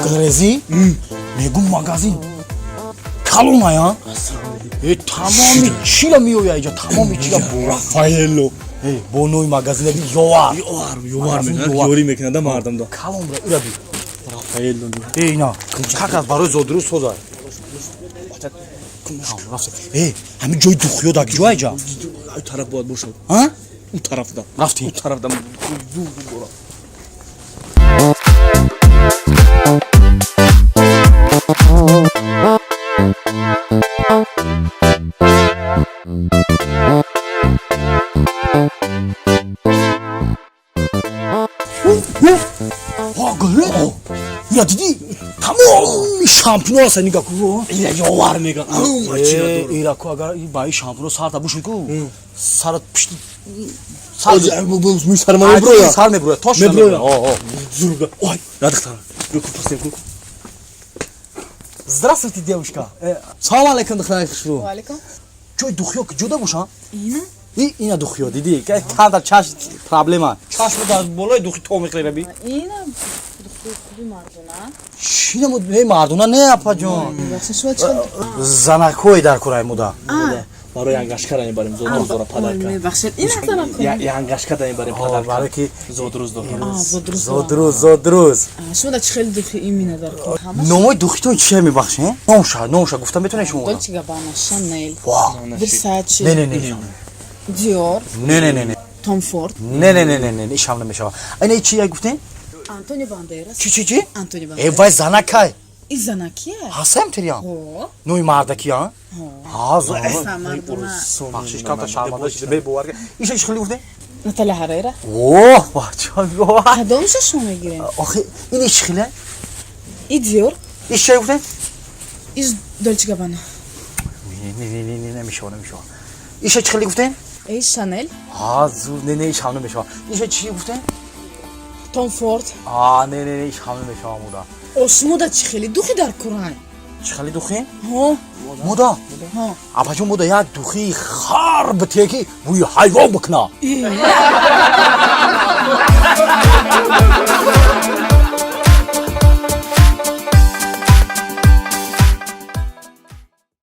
Grezi? Megu magazin. Kalona ya. Tamam içiyle mi yoyayca? Tamam içiyle bu. Raffaello. Bu noy magazine bir yoğar. Yoğar mı? Yori mekanada mı ardımda? Kalon bura ura bir. Raffaello. Na. Kakas barı zodru sozar. Hemi joy duxuyor da ki joyca. O taraf bu boş. Ha? Bu tarafta. Rafti. Bu taraftan. Ha gırı. Ya dedi. Tamam şampiyon olsa nika kuvo. Ya yoğar mega. İraku agar bayi şampiyon sarta bu şuku. Sarat pişti. Bu sarma bro ya. Sarma bro. Toş Ne bro ya? Zurga. Ой, надо так. Руку поставь, руку. Здравствуйте, девушка. Салам алейкум, дохлай хшру. Алейкум. Чой духё, жуда буша? Ина? Ина духё, диди. Када чаш проблема. Чаш да болой духи томиqlera bi. Ина? Духи мардуна. Şine mu hey marduna ne yapacağım? Yaxshi shu chiqib. Zanakoy dar kuray muda. Baro yangashkarani barim zora padarka. Baxshid. Ina sana Ya yangashkadani barim padarka. Baraki Zodruzdo. zodruz. شو بدك تخيل دخي إيمينا داركم Nomoy duxito چه می بخشه؟ نوشا گفتم بتونه شما. دولتشي جابانا شانيل واه. فرساتشي نه ديور نه توم فورد نه ایش حمله میشه. اینا چیه گفتین؟ أنتوني بانديراس چی؟ أنتوني ای بانديراس وای زنکای. إزناكيا Hasem teriyan. هو Noy mardaki ya. Ha zor. إسا مردونا Bahşiş kanta şarmada işte be bu var. İş iş خلی گفته؟ نتالا هريرة اوه بچا واه. هدول مش شو میگیرن آخه این iş خله؟ إديور İş şey گفته؟ إيش دولتشي جابانا نه نمیشه. ایش چه خلی گفته؟ إيش شانيل ها زور نه ایش حمله میشه. ایش چی گفته؟ توم فورد نه ایش حمله میشه مودا. اسمو دا تخيلي دوخي دار كوران چه خلی دوخی؟ هو مودا. ها آبجو مودا یا دوخی خار بتیکی بوی حیوان بکنا.